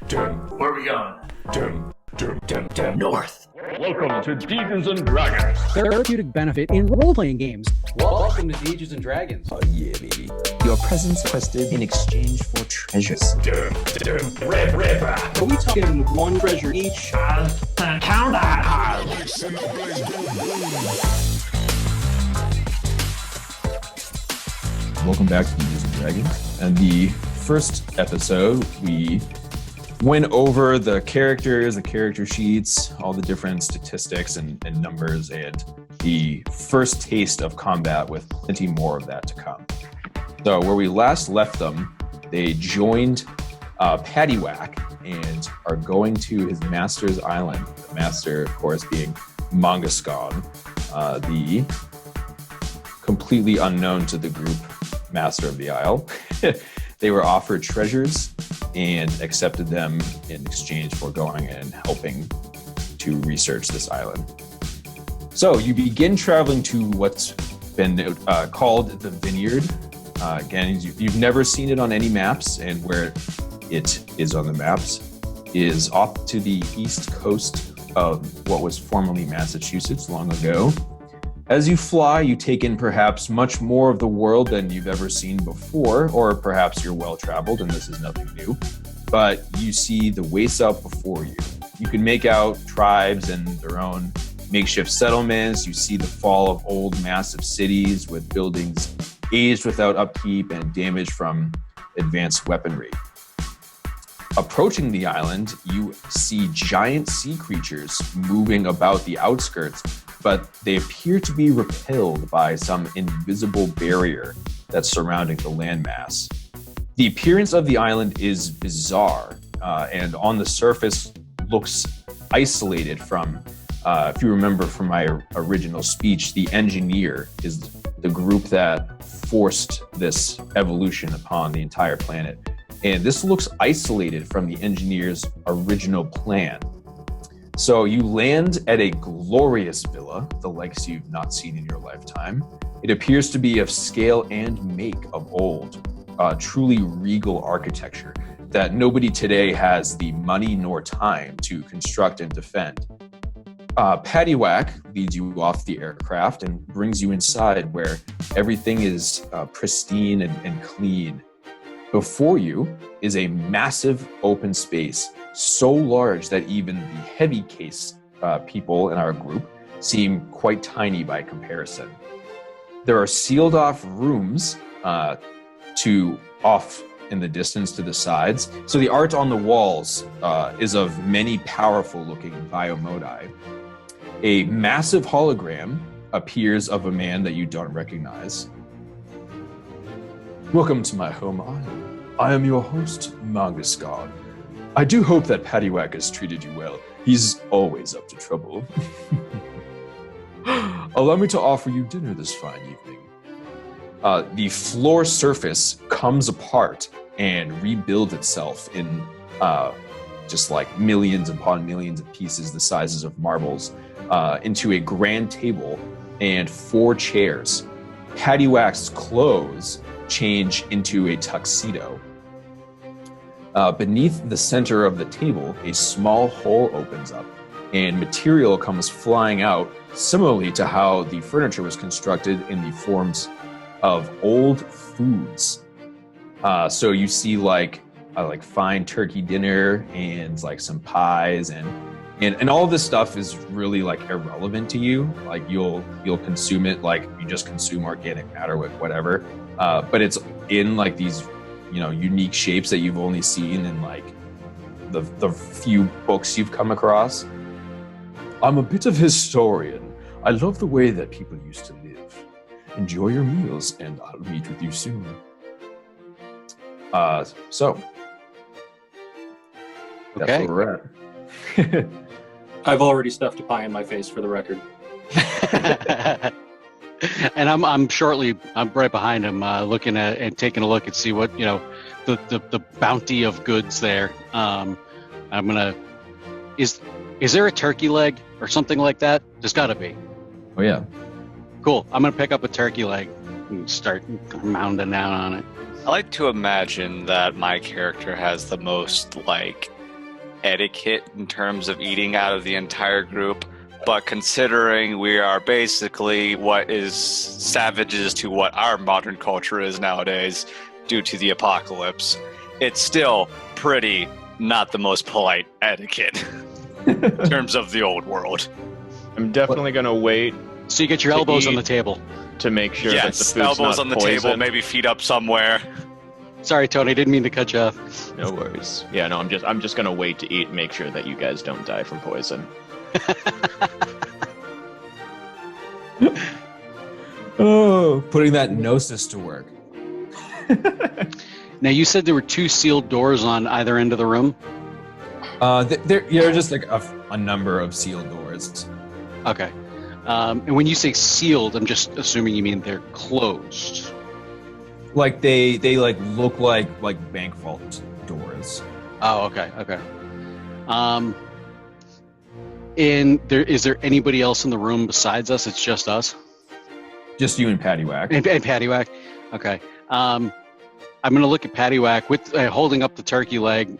Where are we going? North. Welcome to Dungeons and Dragons. Therapeutic benefit in role-playing games. Welcome to Dungeons and Dragons. Oh yeah, baby. Your presence quested in exchange for treasures. Red River. Are we talking one treasure each? Welcome back to Dungeons and Dragons. And the first episode, we went over the characters, the character sheets, all the different statistics and numbers, and the first taste of combat with plenty more of that to come. So where we last left them, they joined Paddywhack and are going to his master's island. The master, of course, being Mangascon, the completely unknown to the group master of the isle. They were offered treasures and accepted them in exchange for going and helping to research this island. So you begin traveling to what's been called the Vineyard. Again, you've never seen it on any maps, and where it is on the maps is off to the east coast of what was formerly Massachusetts long ago. As you fly, you take in perhaps much more of the world than you've ever seen before, or perhaps you're well-traveled and this is nothing new, but you see the wastes out before you. You can make out tribes and their own makeshift settlements. You see the fall of old massive cities with buildings aged without upkeep and damage from advanced weaponry. Approaching the island, you see giant sea creatures moving about the outskirts, but they appear to be repelled by some invisible barrier that's surrounding the landmass. The appearance of the island is bizarre, and on the surface looks isolated from, if you remember from my original speech, the engineer is the group that forced this evolution upon the entire planet. And this looks isolated from the engineer's original plan. So you land at a glorious villa, the likes you've not seen in your lifetime. It appears to be of scale and make of old, truly regal architecture that nobody today has the money nor time to construct and defend. Paddywhack leads you off the aircraft and brings you inside where everything is pristine and clean. Before you is a massive open space, so large that even the heavy case people in our group seem quite tiny by comparison. There are sealed off rooms to off in the distance to the sides. So the art on the walls is of many powerful looking biomodi. A massive hologram appears of a man that you don't recognize. Welcome to my home island. I am your host, Mangascon. I do hope that Paddywhack has treated you well. He's always up to trouble. Allow me to offer you dinner this fine evening. The floor surface comes apart and rebuilds itself in just like millions upon millions of pieces the sizes of marbles into a grand table and 4 chairs. Paddywhack's clothes change into a tuxedo. Beneath the center of the table, a small hole opens up and material comes flying out, similarly to how the furniture was constructed in the forms of old foods. So you see like fine turkey dinner and like some pies and all of this stuff is really like irrelevant to you. Like you'll consume it like you just consume organic matter with whatever. But it's in like these, unique shapes that you've only seen in like the few books you've come across. I'm a bit of a historian. I love the way that people used to live. Enjoy your meals, and I'll meet with you soon. So that's Okay. where we're at. I've already stuffed a pie in my face, for the record. And I'm right behind him, looking at and taking a look and see what the bounty of goods there. I'm gonna is there a turkey leg or something like that? There's got to be. Oh yeah. Cool. I'm gonna pick up a turkey leg and start mounding down on it. I like to imagine that my character has the most etiquette in terms of eating out of the entire group, but considering we are basically what is savages to what our modern culture is nowadays due to the apocalypse, it's still pretty not the most polite etiquette in terms of the old world. I'm definitely going to wait So you get your To elbows on eat. the table. to make sure that the Yes, food's elbows not on the poison. table, maybe feet up somewhere. Sorry, Tony, didn't mean to cut you off. No worries. Yeah, no, I'm just gonna wait to eat and make sure that you guys don't die from poison. Oh, putting that gnosis to work. Now, you said there were 2 sealed doors on either end of the room? They're just like a number of sealed doors. Okay. And when you say sealed, I'm just assuming you mean they're closed. Like they like look like bank vault doors. Oh, okay, okay. And is there anybody else in the room besides us? It's just us? Just you and Paddywhack. And Paddywhack? Okay. I'm going to look at Paddywhack with holding up the turkey leg.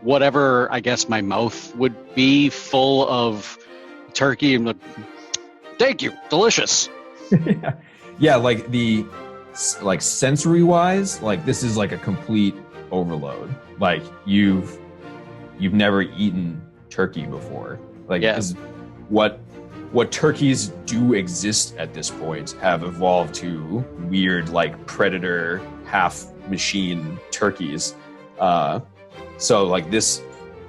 Whatever, I guess, my mouth would be full of turkey. And thank you. Delicious. Yeah, like like sensory wise, like this is like a complete overload. Like you've never eaten turkey before. Like Yeah. what turkeys do exist at this point have evolved to weird like predator half machine turkeys. So like this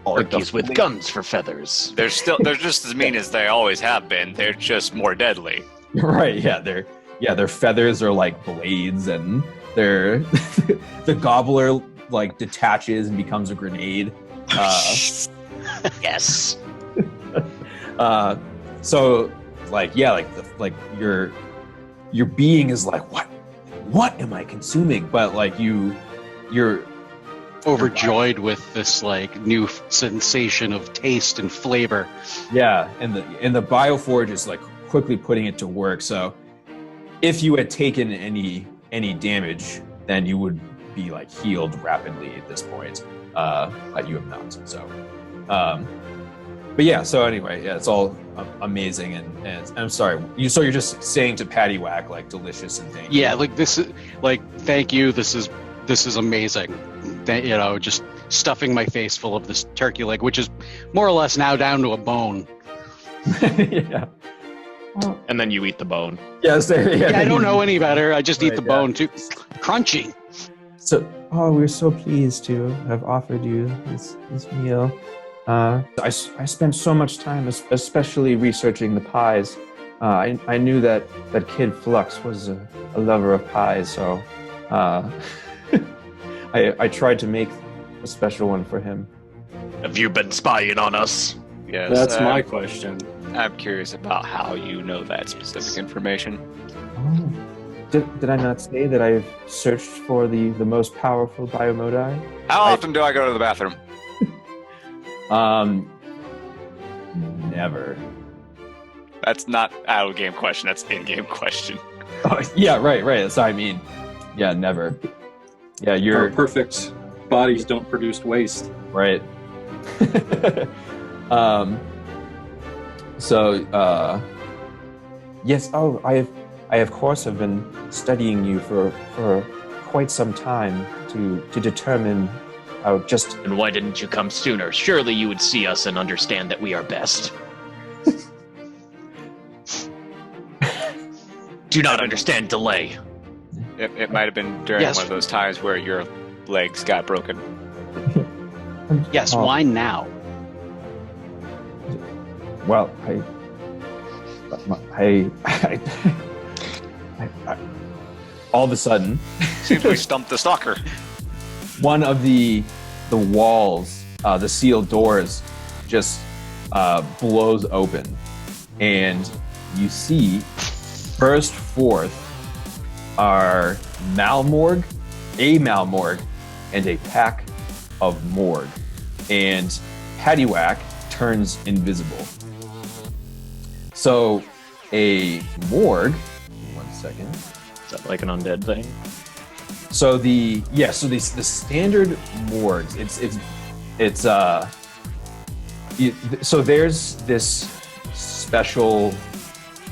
Turkeys with guns for feathers. They're just as mean as they always have been. They're just more deadly. Right, yeah, their feathers are like blades, and their the gobbler like detaches and becomes a grenade. Yes. So like yeah, like your being is like what am I consuming? But like you're Overjoyed with this like new sensation of taste and flavor. yeah, and the Bioforge is like quickly putting it to work. So if you had taken any damage, then you would be like healed rapidly at this point. But you have not. So, but yeah. So anyway, yeah, it's all amazing, and I'm sorry. So you're just saying to Paddywhack like delicious and thank you. Yeah, like this is like thank you. This is amazing. Just stuffing my face full of this turkey leg, which is more or less now down to a bone. Yeah. And then you eat the bone. Yes. I don't know any better. I just eat the Right, bone too. Crunchy. So we're so pleased to have offered you this meal. I spent so much time, especially researching the pies. I knew that Kid Flux was a lover of pies, so I tried to make a special one for him. Have you been spying on us? Yes, That's my question. I'm curious about how you know that specific information. Oh. Did I not say that I've searched for the most powerful biomodi? How often do I go to the bathroom? Never. That's not out of game question. That's in-game question. Oh, yeah, right. So I mean, yeah, never. Yeah, Our you're perfect bodies don't produce waste. right. Yes. Oh, I of course have been studying you for quite some time to determine just. And why didn't you come sooner? Surely you would see us and understand that we are best. Do not understand delay. It might have been during Yes. one of those times where your legs got broken. Yes, Oh. why now? Well, All of a sudden, Seems we stumped the stalker. one of the walls, the sealed doors, just blows open, and you see burst forth are a Malmorg, and a pack of Morg, and Paddywhack turns invisible. So a Morg, 1 second. Is that like an undead thing? So the standard Morgs, So there's this special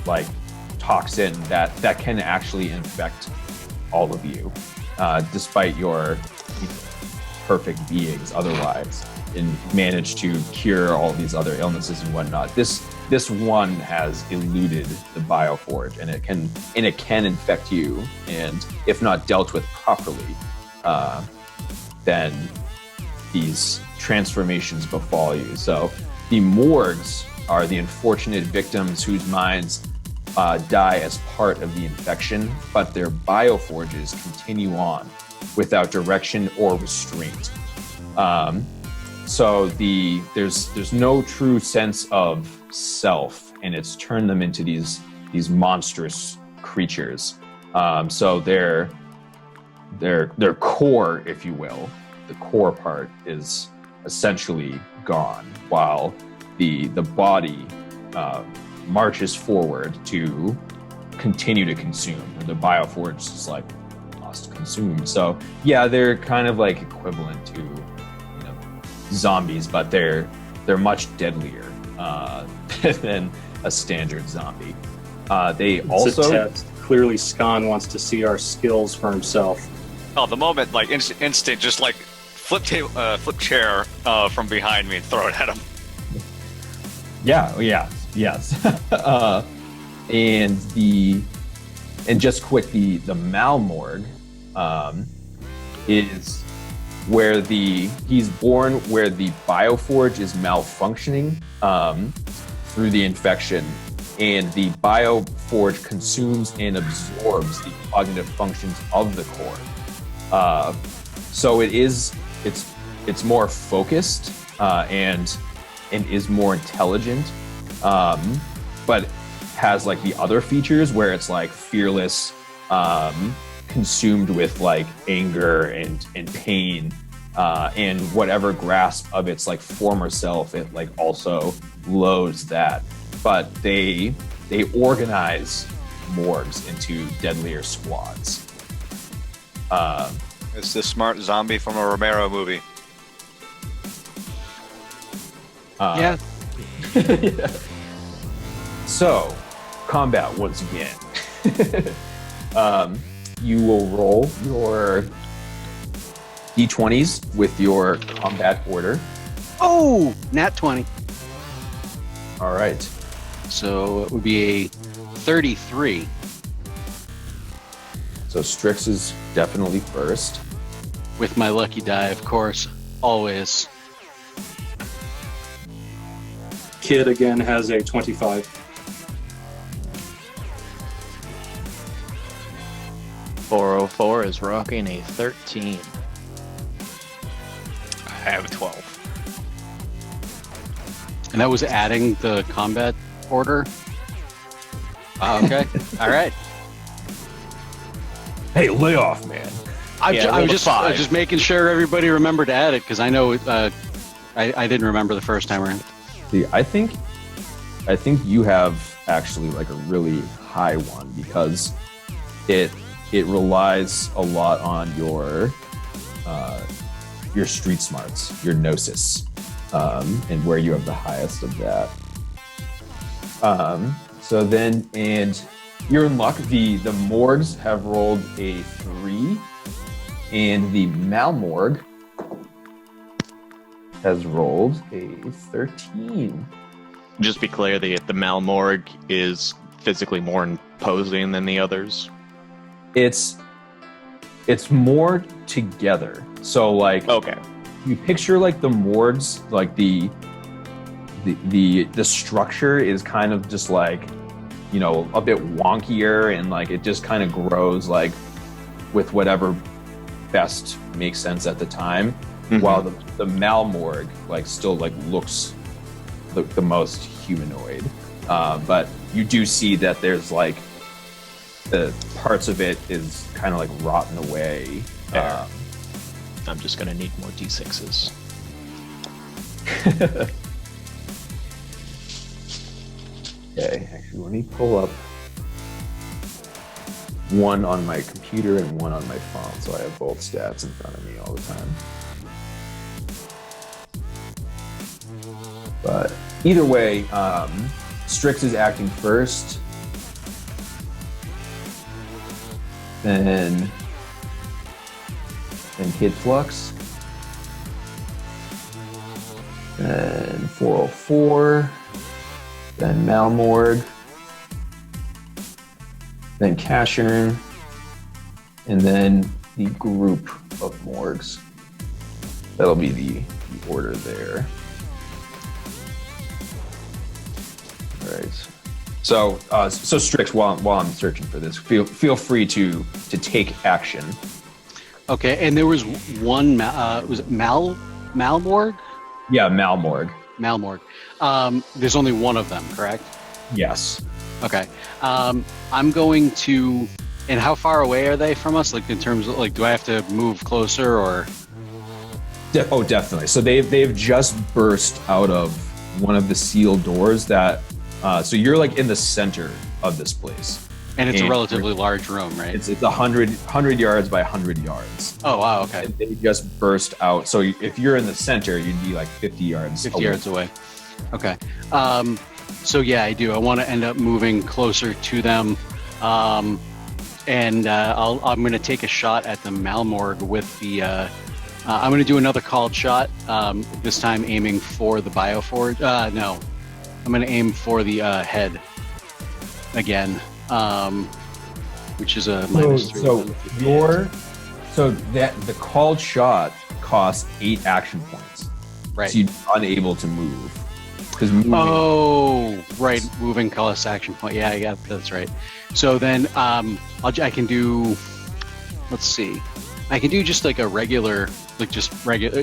like toxin that can actually infect all of you, despite your perfect beings otherwise, and manage to cure all these other illnesses and whatnot. This one has eluded the Bioforge, and it can infect you, and if not dealt with properly, then these transformations befall you. So the Morgs are the unfortunate victims whose minds die as part of the infection, but their Bioforges continue on without direction or restraint. So there's no true sense of self, and it's turned them into these monstrous creatures. So their core, if you will, the core part is essentially gone, while the body marches forward to continue to consume, and the Bioforge is like must consume. So yeah, they're kind of like equivalent to zombies, but they're much deadlier than a standard zombie. They It's also a test. Clearly, Skan wants to see our skills for himself. Oh, the moment, like instant, just like flip chair from behind me and throw it at him. yes. And just quick, the Malmorg is where he's born where the Bioforge is malfunctioning through the infection, and the Bioforge consumes and absorbs the cognitive functions of the core. So it's more focused and is more intelligent, but has like the other features where it's like fearless, consumed with like anger and pain, and whatever grasp of its like former self, it like also loathes that. But they organize Morgs into deadlier squads. It's the smart zombie from a Romero movie. Yeah. Yeah. So, combat once again. You will roll your d20s with your combat order. Oh, nat 20. All right. So it would be a 33. So Strix is definitely first. With my lucky die, of course. Always. Kid again has a 25. 404 is rocking a 13. I have a 12. And that was adding the combat order? Okay. All right. Hey, lay off, man. I was just making sure everybody remembered to add it, because I know I didn't remember the first time around. See, I think you have actually like a really high one, because it relies a lot on your street smarts, your gnosis, and where you have the highest of that. So then, and you're in luck. The Morgs have rolled a 3, and the Malmorg has rolled a 13. Just be clear, the Malmorg is physically more imposing than the others. It's more together. So like, Okay. you picture like the Morgs, like the structure is kind of just like, a bit wonkier, and like it just kind of grows like with whatever best makes sense at the time. Mm-hmm. While the Malmorg like still like looks the most humanoid, but you do see that there's like the parts of it is kind of like rotten away. I'm just gonna need more d6s. Okay, actually, let me pull up one on my computer and one on my phone, so I have both stats in front of me all the time. But either way, Strix is acting first. Then Kid Flux. Then 404. Then Malmorg. Then Cashern. And then the group of Morgs. That'll be the order there. All right. So Strix, while I'm searching for this, feel free to take action. Okay, and there was one. Was it Malmorg? Yeah, Malmorg. Malmorg. There's only one of them, correct? Yes. Okay. I'm going to. And how far away are they from us? Like in terms of do I have to move closer or? Oh, definitely. So they've just burst out of one of the sealed doors that. So you're like in the center of this place. And it's a relatively large room, right? It's 100 yards by 100 yards. Oh, wow, okay. And they just burst out. So if you're in the center, you'd be like 50 yards 50 yards away. Okay. So yeah, I do. I want to end up moving closer to them. I'm going to take a shot at the Malmorg with the... I'm going to do another called shot, this time aiming for the Bioforge. No. I'm going to aim for the head again, which is a -3. So the called shot costs 8 action points. Right. So you're unable to move. Right. Moving costs action point. Yeah, I got that's right. So then I can do. Let's see. I can do just like a regular,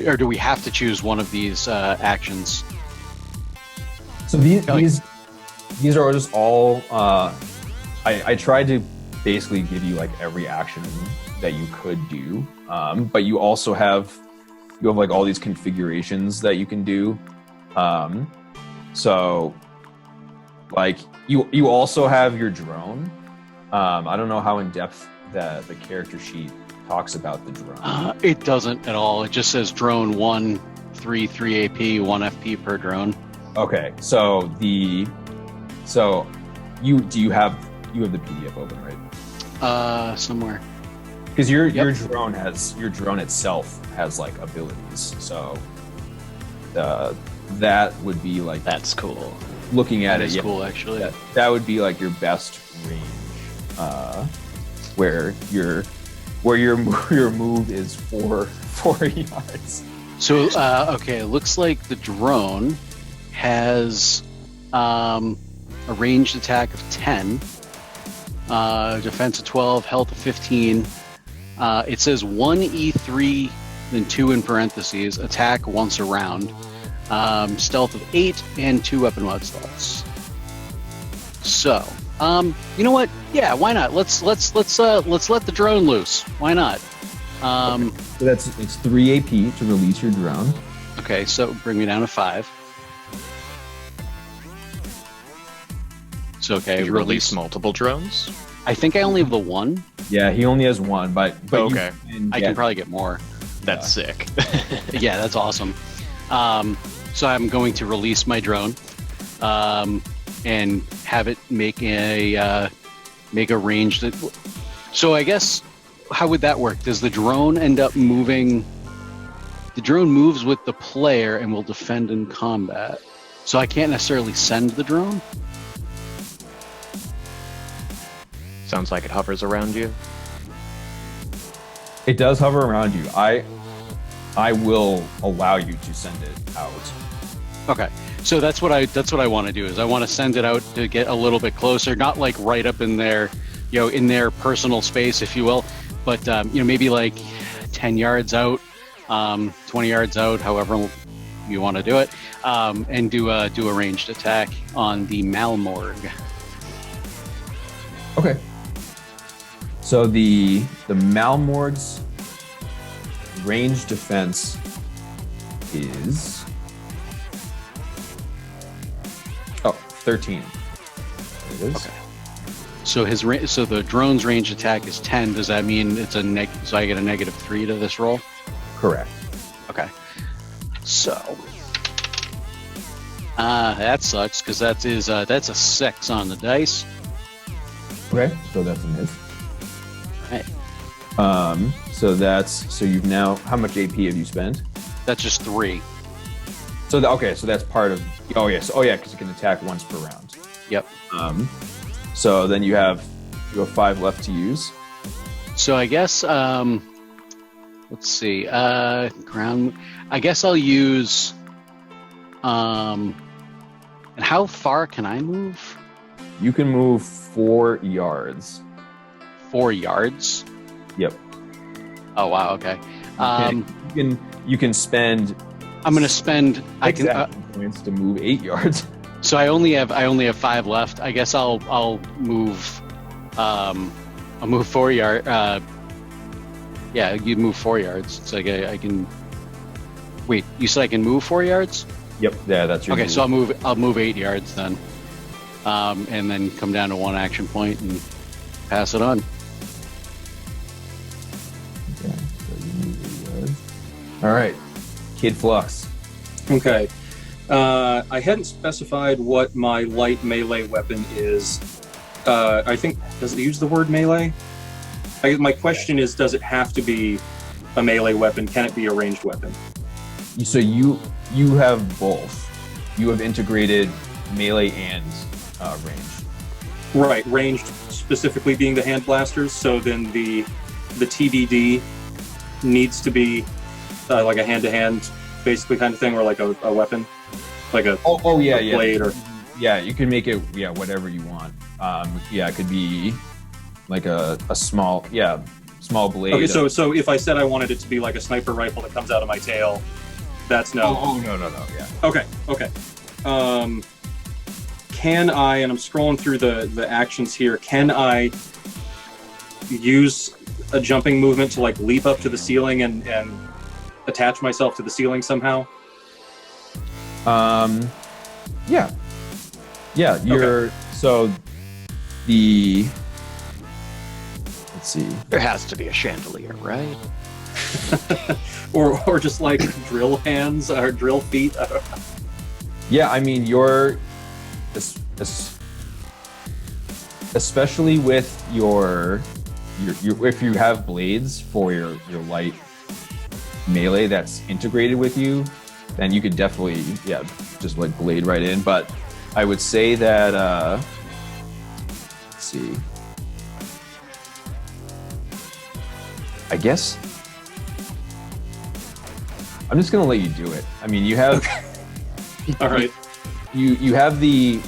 or do we have to choose one of these actions? So these are just all. I tried to basically give you like every action that you could do, but you also have like all these configurations that you can do. So like you also have your drone. I don't know how in depth the character sheet talks about the drone. It doesn't at all. It just says drone 1, 3 AP, 1 FP per drone. Okay, so you have the PDF open, right? Somewhere. Because your drone itself has like abilities, so that would be like that's cool. Looking at That's cool, actually. That would be like your best range, where your move is 4 yards. So okay, it looks like the drone has a ranged attack of 10, defense of 12, health of 15. It says 1 E3, then 2 in parentheses, attack once a round, stealth of 8, and 2 weapon mod slots. So, you know what? Yeah, why not? Let's let the drone loose. Why not? So it's 3 AP to release your drone. Okay, so bring me down to 5. So okay, you release multiple drones? I think I only have the one. Yeah, he only has one, but okay. I can probably get more. That's sick. Yeah, that's awesome. So I'm going to release my drone, and have it make a range that. So I guess how would that work? Does the drone end up moving? The drone moves with the player and will defend in combat. So I can't necessarily send the drone. Sounds like it hovers around you. It does hover around you. I will allow you to send it out. Okay, so that's what I want to do is I want to send it out to get a little bit closer, not like right up in their, in their personal space, if you will, but maybe like 10 yards out, 20 yards out, however you want to do it, and do a ranged attack on the Malmorg. Okay. So the Malmorg's range defense is 13. It is. Okay. So so the drone's range attack is 10. Does that mean it's so I get a -3 to this roll? Correct. Okay. So That sucks because that's a 6 on the dice. Okay, so that's a miss. Right. So you've now, how much AP have you spent? That's just 3. So so that's part of. Oh yes, because you can attack once per round. Yep. So then you have 5 left to use. So I guess let's see. Ground. I guess I'll use. And how far can I move? You can move 4 yards. 4 yards. Yep. Oh wow. Okay. You can spend. I'm gonna spend. I can. Points to move 8 yards. So I only have 5 left. I guess I'll move. I'll move 4 yard. Yeah, you move 4 yards. So I can. Wait, you said I can move 4 yards? Yep. Yeah, that's your. Okay, move. so I'll move 8 yards then, and then come down to 1 action point and pass it on. Okay, so you move 8 yards. All right, Kid Flux. Okay. I hadn't specified what my light melee weapon is. I think, does it use the word melee? My question is, does it have to be a melee weapon? Can it be a ranged weapon? So you have both. You have integrated melee and range. Right, ranged specifically being the hand blasters. So then the TBD needs to be like a hand-to-hand basically kind of thing, or like a weapon, like a blade or. Yeah, you can make it whatever you want. It could be like a small blade. Okay, so if I said I wanted it to be like a sniper rifle that comes out of my tail, that's no. Oh no, yeah. Okay. Can I, and I'm scrolling through the actions here, can I use a jumping movement to like leap up to the ceiling and attach myself to the ceiling somehow? Yeah, you're okay. So the let's see. There has to be a chandelier, right? or just like drill hands or drill feet. I don't know. Yeah, I mean you're especially with your if you have blades for your light melee that's integrated with you, then you could definitely just like blade right in. But I would say that let's see. I guess I'm just gonna let you do it. I mean, you have all right. You have the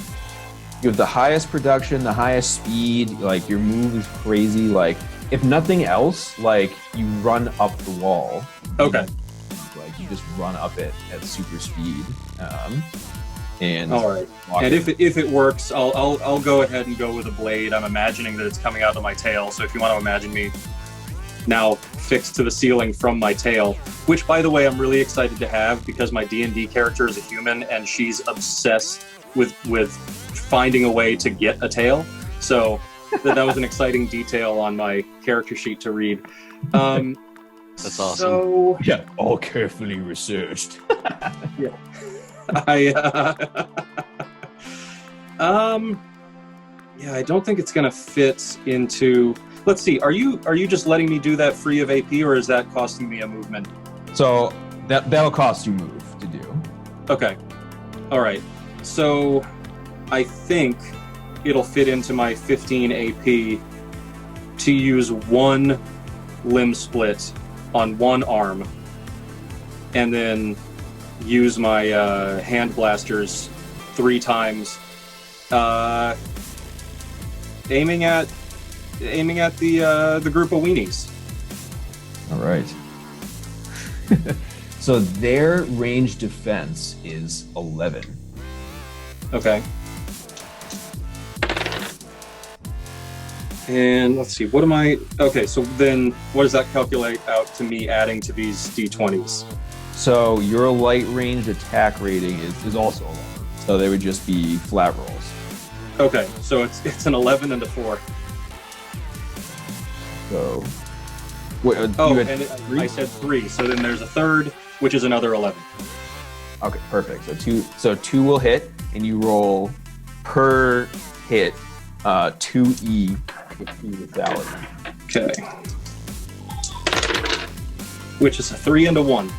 highest production, the highest speed. Like your move is crazy. Like if nothing else, like you run up the wall. Okay. Like you just run up it at super speed. And all right. And if it works, I'll go ahead and go with a blade. I'm imagining that it's coming out of my tail. So if you want to imagine me now fixed to the ceiling from my tail, which by the way I'm really excited to have because my D&D character is a human and she's obsessed with finding a way to get a tail. So that was an exciting detail on my character sheet to read. That's awesome. So all carefully researched. yeah. I don't think it's gonna fit into. Let's see. Are you just letting me do that free of AP, or is that costing me a movement? So that'll cost you move to do. Okay. All right. So I think it'll fit into my 15 AP to use one limb split on one arm, and then use my hand blasters 3 times, aiming at the group of weenies. All right. So their range defense is 11. Okay. And let's see, what am I? Okay, so then what does that calculate out to me adding to these D20s? So your light range attack rating is also 11. So they would just be flat rolls. Okay, so it's an 11 and a 4. So wait, I said 3, so then there's a third, which is another 11. Okay, perfect. So two will hit, and you roll per hit 2e lethality. Okay. Which is a 3 and a 1.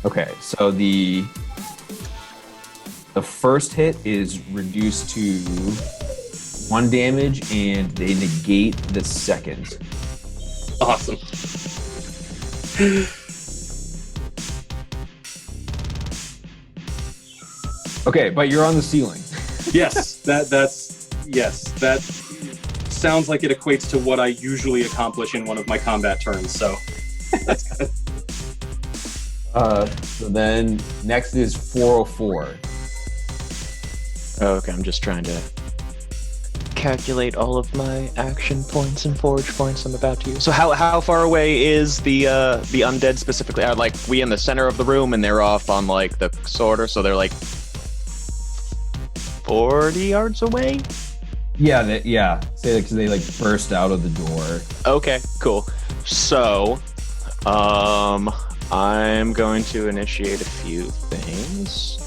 Okay, so the first hit is reduced to 1 damage, and they negate the second. Awesome. Okay, but you're on the ceiling. Yes, that sounds like it equates to what I usually accomplish in one of my combat turns. So that's good. So then next is 404. Okay, I'm just trying to calculate all of my action points and forage points I'm about to use. So how far away is the undead specifically? Are like we in the center of the room and they're off on like the sorter, so they're like 40 yards away? Yeah, say like, 'cause they like burst out of the door. Okay, cool. So, I'm going to initiate a few things.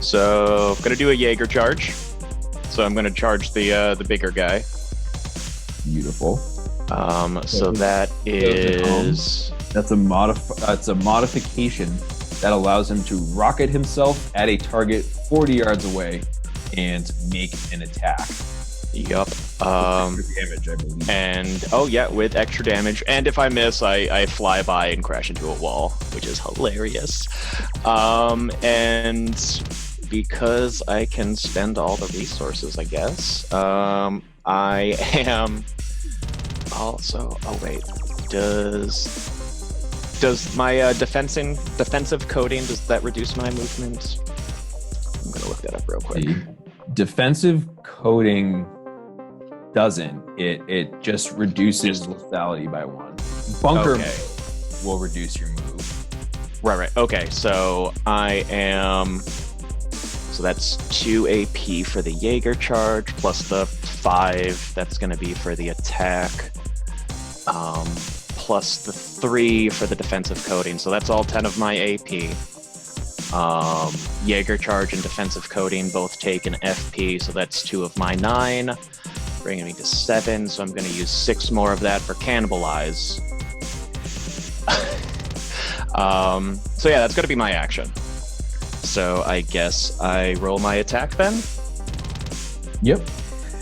So, I'm gonna do a Jaeger charge. So I'm gonna charge the bigger guy. Beautiful. So that is that's a modification that allows him to rocket himself at a target 40 yards away and make an attack. Yup. Extra damage, I believe. And oh yeah, with extra damage. And if I miss, I fly by and crash into a wall, which is hilarious. And because I can spend all the resources, I guess. I am also. Oh wait, does my defensive coding, does that reduce my movement? I'm gonna look that up real quick. The defensive coding doesn't. It just reduces lethality by 1. Bunker will reduce your move. Right. Okay, so I am. So that's 2 AP for the Jaeger charge, plus the 5 that's going to be for the attack, plus the 3 for the defensive coding. So that's all 10 of my AP. Jaeger charge and defensive coding both take an FP, so that's 2 of my 9, bringing me to 7. So I'm going to use 6 more of that for cannibalize. So yeah, that's going to be my action. So I guess I roll my attack then? Yep.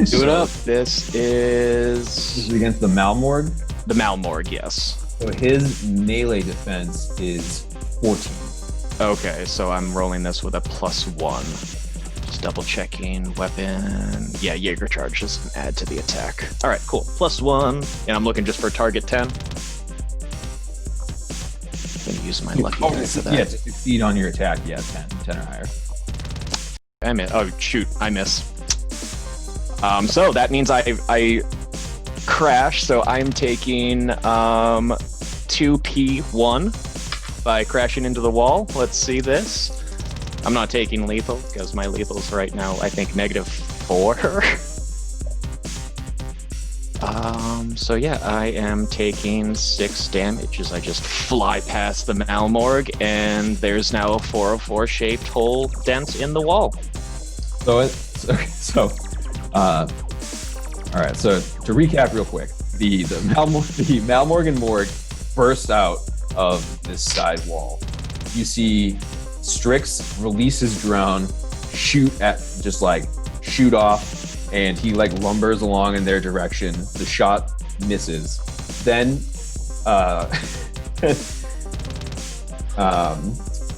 Do it up. This is against the Malmorg. The Malmorg, yes. So his melee defense is 14. Okay, so I'm rolling this with a +1. Just double checking weapon. Yeah, Jaeger charge doesn't add to the attack. All right, cool. +1, and I'm looking just for target 10. I'm gonna use my lucky die for that. Yeah, to succeed on your attack, 10 or higher. I miss. Oh shoot, I miss. So that means I crash. So I'm taking 2P1 by crashing into the wall. Let's see this. I'm not taking lethal because my lethal's right now I think -4. So yeah, I am taking 6 damage as I just fly past the Malmorg, and there's now a 404 shaped hole dent in the wall. All right. So to recap real quick, the Malmorg and Morg burst out of this side wall. You see Strix release his drone, shoot off, and he like lumbers along in their direction. The shot misses. Then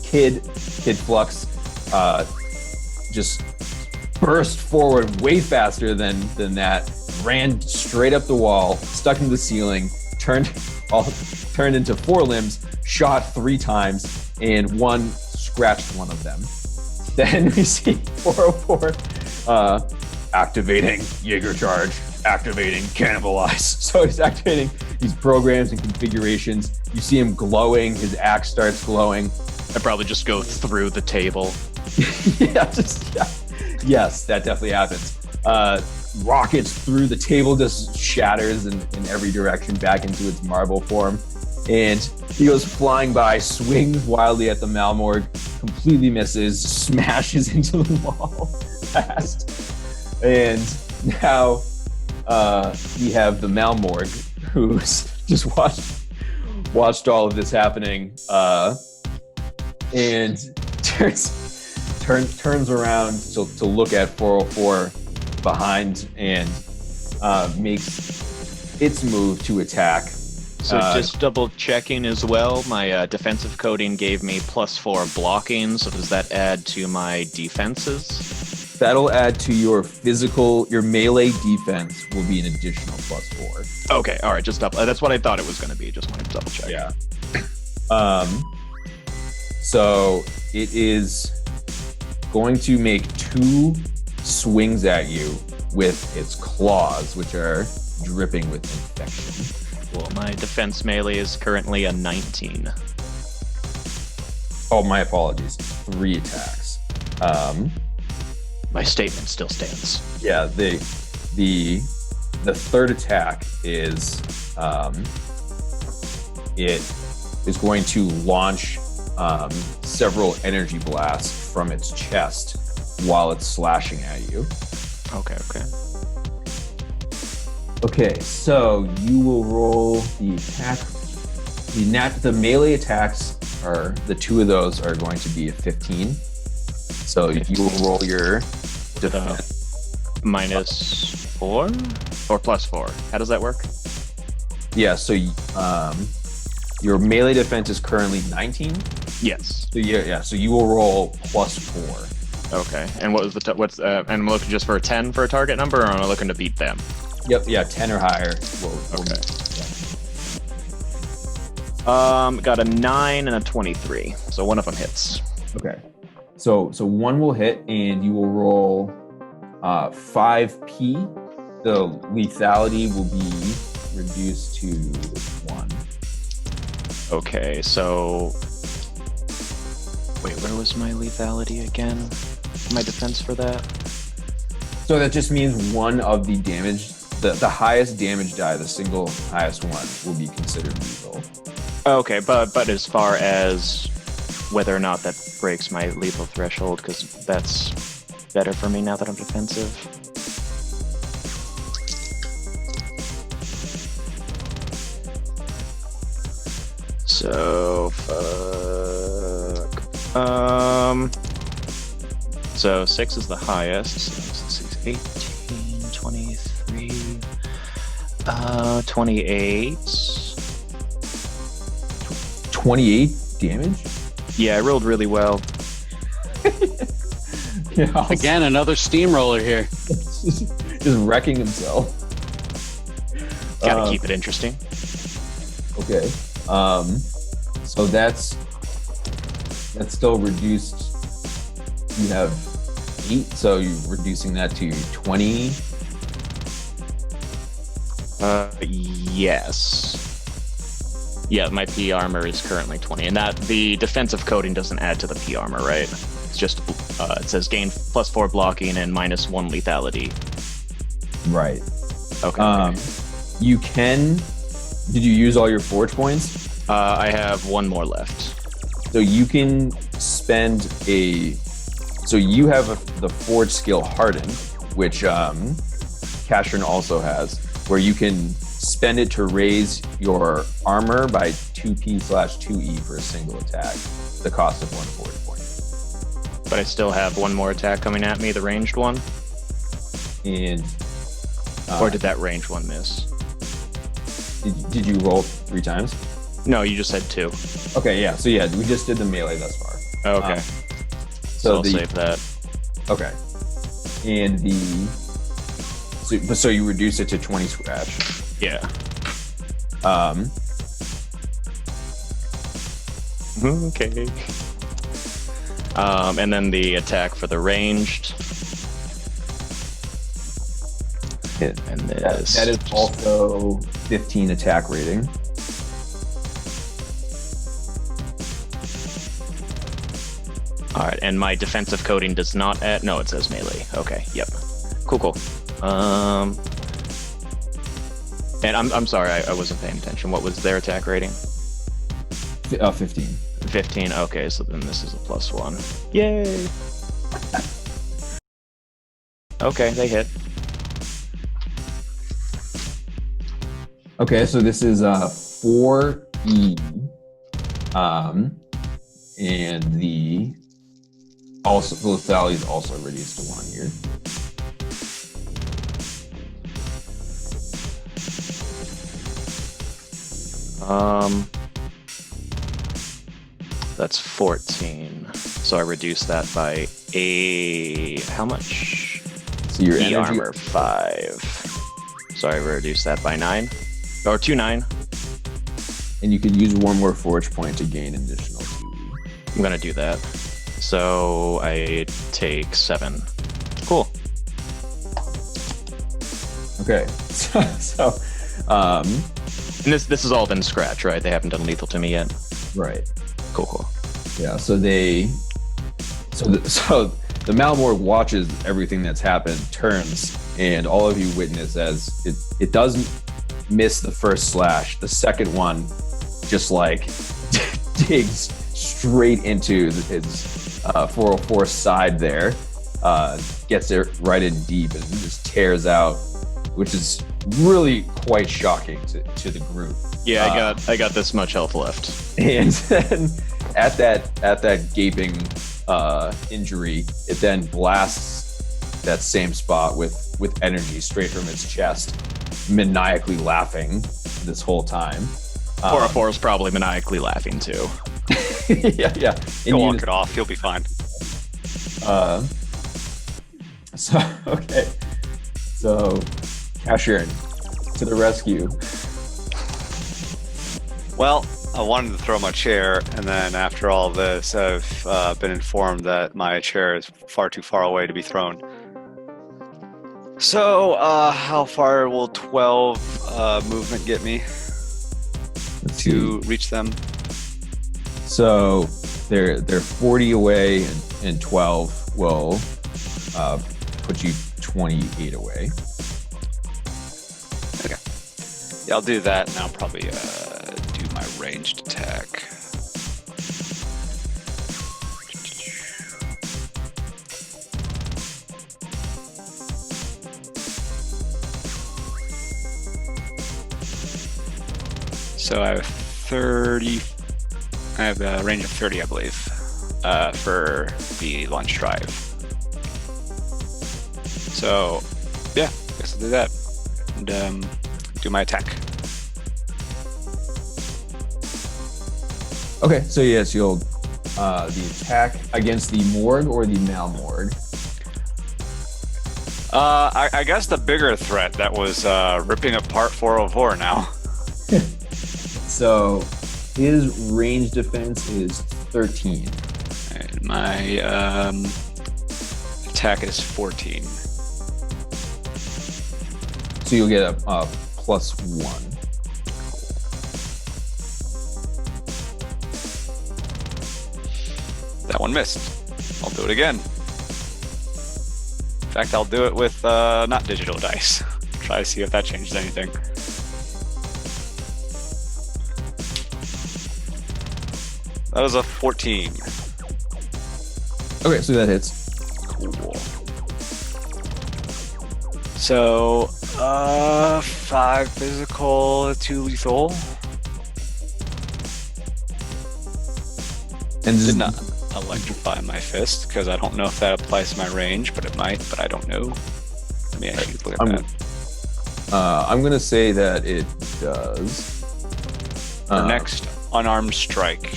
Kid Flux just burst forward way faster than that, ran straight up the wall, stuck into the ceiling, turned into 4 limbs, shot 3 times, and 1 scratched one of them. Then we see 404 activating Jaeger charge, activating cannibalize. So he's activating these programs and configurations. You see him glowing, his axe starts glowing. I probably just go through the table. Yes, that definitely happens. rockets through the table, just shatters in every direction back into its marble form. And he goes flying by, swings wildly at the Malmorg, completely misses, smashes into the wall fast. And now we have the Malmorg, who's just watched all of this happening, and turns around to look at 404 behind and makes its move to attack. So just double checking as well, my defensive coding gave me +4 blocking, so does that add to my defenses? That'll add to your melee defense will be an additional +4. Okay, all right, just double. That's what I thought it was going to be. Just wanted to double check. Yeah. So it is going to make 2 swings at you with its claws, which are dripping with infection. Well, my defense melee is currently a 19. Oh, my apologies. 3 attacks. My statement still stands. Yeah, the third attack is it is going to launch several energy blasts from its chest while it's slashing at you. Okay. Okay, so you will roll the attack. The melee attacks are the 2 of those are going to be a 15. So you will roll your defense. -4 or +4? How does that work? Yeah, so your melee defense is currently 19. Yes. So so you will roll +4. Okay. And what was and I'm looking just for a 10 for a target number, or am I looking to beat them? Yep, yeah, 10 or higher. Okay. Got a 9 and a 23, so one of them hits. Okay. So one will hit, and you will roll 5p. The lethality will be reduced to 1. Okay, so wait, where was my lethality again? My defense for that? So that just means one of the damage, the highest damage die, the single highest one, will be considered lethal. Okay, but as far as whether or not that breaks my lethal threshold, because that's better for me now that I'm defensive. So, so 6 is the highest. So 18, 23, 28. 28 damage? Yeah, I rolled really well. Yeah, Again, another steamroller here. just wrecking himself. Gotta keep it interesting. Okay. So that's still reduced. You have 8, so you're reducing that to 20. Yes. Yeah, my P armor is currently 20, and that the defensive coding doesn't add to the P armor, right? It's just it says gain +4 blocking and -1 lethality. Right. Okay. You can. Did you use all your forge points? I have 1 more left. So you can spend So you have the forge skill harden, which Kashran also has, where you can spend it to raise your armor by 2p/2e for a single attack. The cost of 1 forge point. But I still have 1 more attack coming at me, the ranged one. And or did that ranged one miss? Did you roll 3 times? No, you just said 2. Okay, yeah. So yeah, we just did the melee thus far. Okay. So I'll save that. Okay. And so you reduce it to 20 scratch. Yeah. Okay. And then the attack for the ranged. And this. That is also 15 attack rating. All right, and my defensive coding does not add. No, it says melee. Okay, yep. Cool. And I'm sorry, I wasn't paying attention. What was their attack rating? 15. 15. Okay, so then this is a +1. Yay! Okay, they hit. Okay, so this is 4E. And the lethality is also reduced to 1 here. That's 14. So I reduce that by how much? So your E energy armor 5. So I reduce that by 9. Or 2 9. and you could use one more forge point to gain an additional 2E. I'm gonna do that. So I take 7. Cool. Okay. So And this has all been scratch, right? They haven't done lethal to me yet. right. Cool. Yeah, so the Malmorg watches everything that's happened, turns, and all of you witness as it doesn't miss the first slash. The second one just like digs straight into his 404 side there, gets it right in deep and just tears out, which is really quite shocking to the group. Yeah, I got this much health left. And then at that gaping injury, it then blasts that same spot with energy straight from its chest, maniacally laughing this whole time. 404 is probably maniacally laughing too. yeah. Go walk it off. You'll be fine. So Cashier, to the rescue. Well, I wanted to throw my chair, and then after all this, I've been informed that my chair is far too far away to be thrown. So, how far will 12 movement get me to reach them? So they're 40 away, and 12 will put you 28 away. Okay. Yeah, I'll do that, and I'll probably do my ranged attack. So I have 30. I have a range of 30, I believe, for the launch drive. So, yeah, I guess I'll do that and do my attack. Okay, so yes, you'll the attack against the Morg or the Malmorg. I guess the bigger threat that was ripping apart 404 now. So his range defense is 13. And my attack is 14. So you'll get a +1. That one missed. I'll do it again. In fact, I'll do it with not digital dice. Try to see if that changes anything. That was a 14. Okay, so that hits. Cool. So, 5 physical, 2 lethal. And Did not electrify my fist, because I don't know if that applies to my range, but it might, but I don't know. Let me actually look at that. I'm going to say that it does. For next unarmed strike.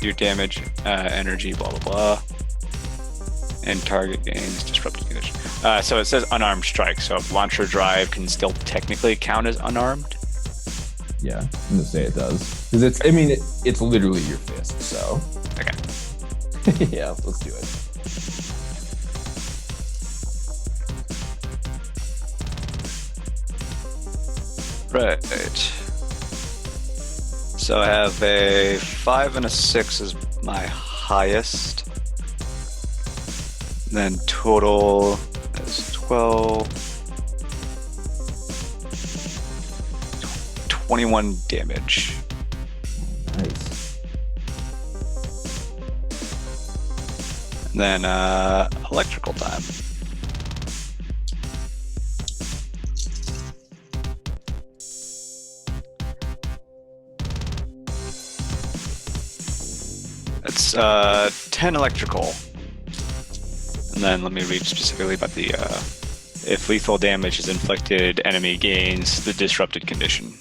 Your damage, energy, blah, blah, blah. And target gains disruptive condition. So it says unarmed strike, so launcher drive can still technically count as unarmed. Yeah, I'm going to say it does. Because it's literally your fist, so. Okay. Yeah, let's do it. Right. So I have a 5 and a 6 as my highest. Then total is 12. 21 damage. Nice. And then electrical time. That's 10 electrical. And then let me read specifically about the if lethal damage is inflicted, enemy gains the disrupted condition.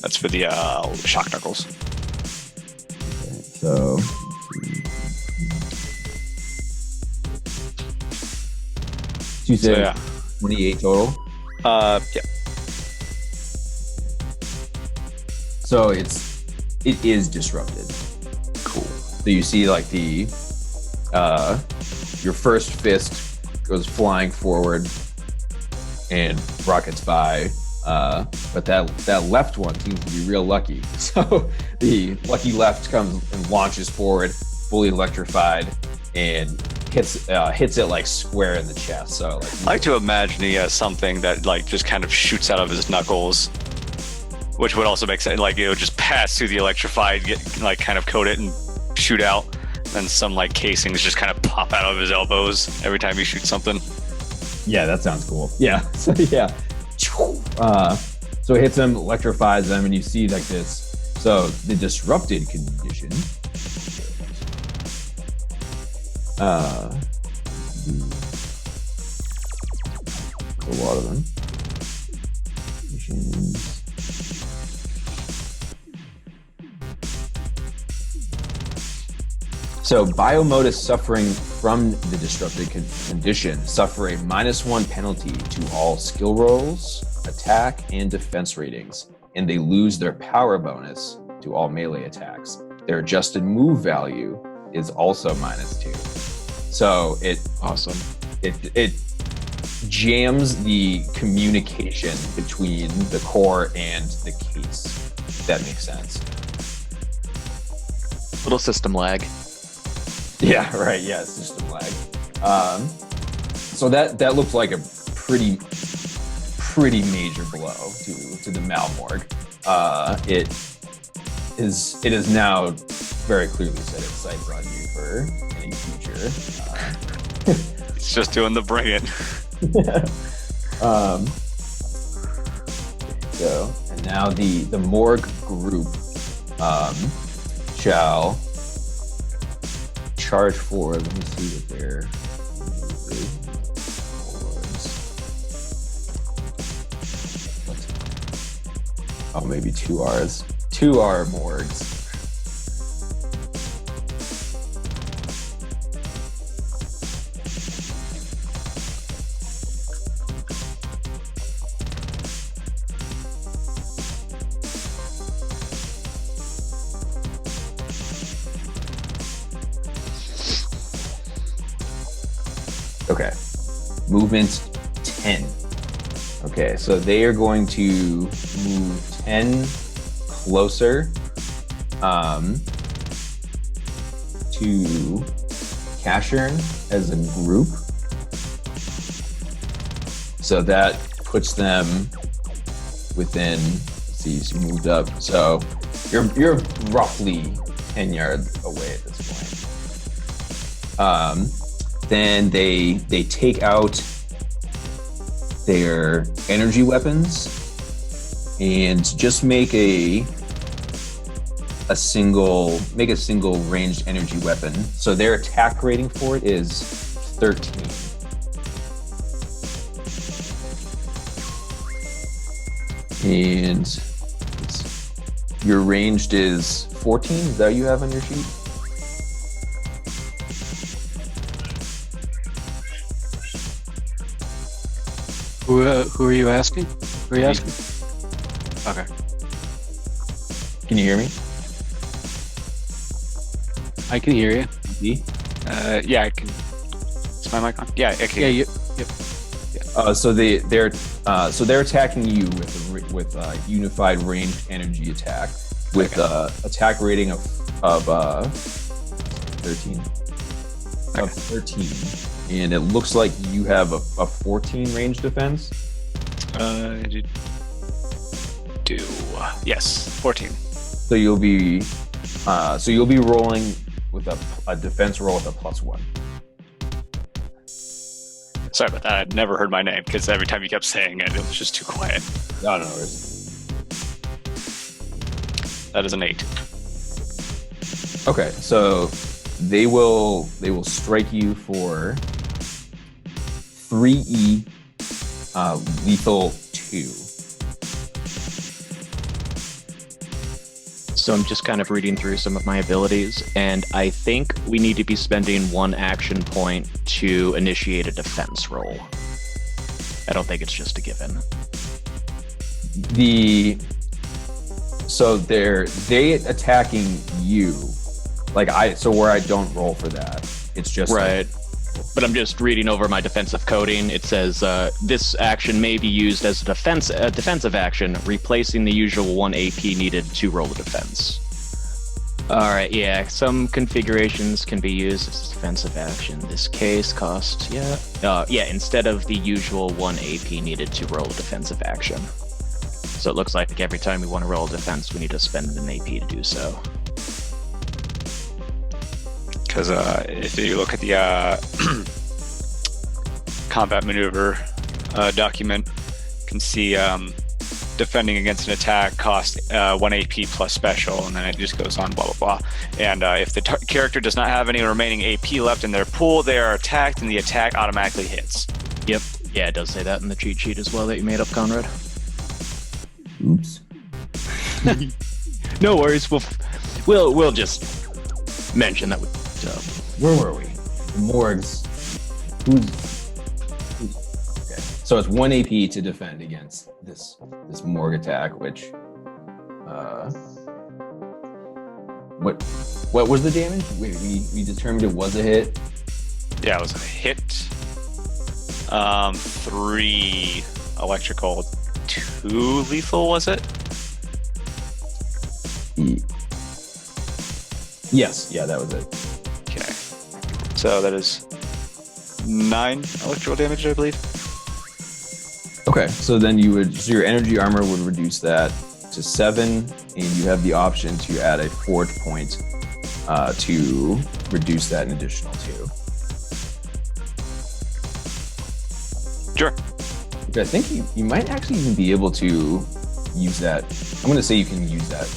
That's for the shock knuckles. Okay, so you said yeah. 28 total. Yeah. So it is disrupted. Cool. So you see like the your first fist goes flying forward and rockets by. But that left one seems to be real lucky. So the lucky left comes and launches forward, fully electrified, and hits it like square in the chest. So like, I like to imagine he has something that like just kind of shoots out of his knuckles, which would also make sense. Like it would just pass through the electrified, get like kind of coat it and shoot out. Then some like casings just kind of pop out of his elbows every time he shoots something. yeah, that sounds cool. Yeah. So yeah. So it hits them, electrifies them, and you see like this. So the disrupted condition. A lot of them. Conditions. So Biomodus suffering from the disrupted condition suffer a -1 penalty to all skill rolls, attack, and defense ratings, and they lose their power bonus to all melee attacks. Their adjusted move value is also -2. So it jams the communication between the core and the case. If that makes sense. Little system lag. Yeah, right. Yeah, system lag. So that looks like a pretty major blow to the Malmorg. It is now very clearly set its sights on you for any future. It's just doing the bring it. So, and now the Morg group shall charge forward. Let me see what their oh, maybe 2 R's. 2 R Morgs. Okay. Movement 10. Okay, so they are going to move 10 closer to Cashern as a group. So that puts them within, let's see, so you moved up. So you're roughly 10 yards away at this point. Then they take out their energy weapons and just make a single ranged energy weapon. So their attack rating for it is 13. And your ranged is 14. Is that what you have on your sheet? Who are you asking? Who are you asking? Okay. Can you hear me? I can hear you. Yeah, I can. Is my mic on? Yeah, I can. Yeah, you. yep. So they're attacking you with unified ranged energy attack with attack rating of 13. Of 13. And it looks like you have a 14 range defense. Do yes, 14. So you'll be rolling with a defense roll with a +1. Sorry about that. I'd never heard my name because every time you kept saying it, it was just too quiet. No. That is an 8. Okay, so they will strike you for 3E lethal 2. So I'm just kind of reading through some of my abilities, and I think we need to be spending 1 action point to initiate a defense roll. I don't think it's just a given. So they attacking you, so where I don't roll for that, it's just right. But I'm just reading over my defensive coding. It says this action may be used as a defensive action, replacing the usual 1 AP needed to roll a defense. All right, yeah. Some configurations can be used as a defensive action. This case cost, instead of the usual 1 AP needed to roll a defensive action. So it looks like every time we want to roll a defense, we need to spend an AP to do so. Because if you look at the combat maneuver document, you can see defending against an attack cost 1 AP plus special, and then it just goes on, blah, blah, blah. And if the character does not have any remaining AP left in their pool, they are attacked, and the attack automatically hits. Yep. Yeah, it does say that in the cheat sheet as well that you made up, Conrad. Oops. No worries. We'll just mention that. Where were we? The morgues. Who's okay? So it's 1 AP to defend against this morgue attack, which what was the damage? We determined it was a hit. Yeah, it was a hit. 3 electrical, 2 lethal, was it? Yes, yeah, that was it. Okay. So that is 9 electrical damage, I believe. Okay, so then your energy armor would reduce that to 7, and you have the option to add a forge point to reduce that an additional 2. Sure. Okay, I think you might actually even be able to use that. I'm going to say you can use that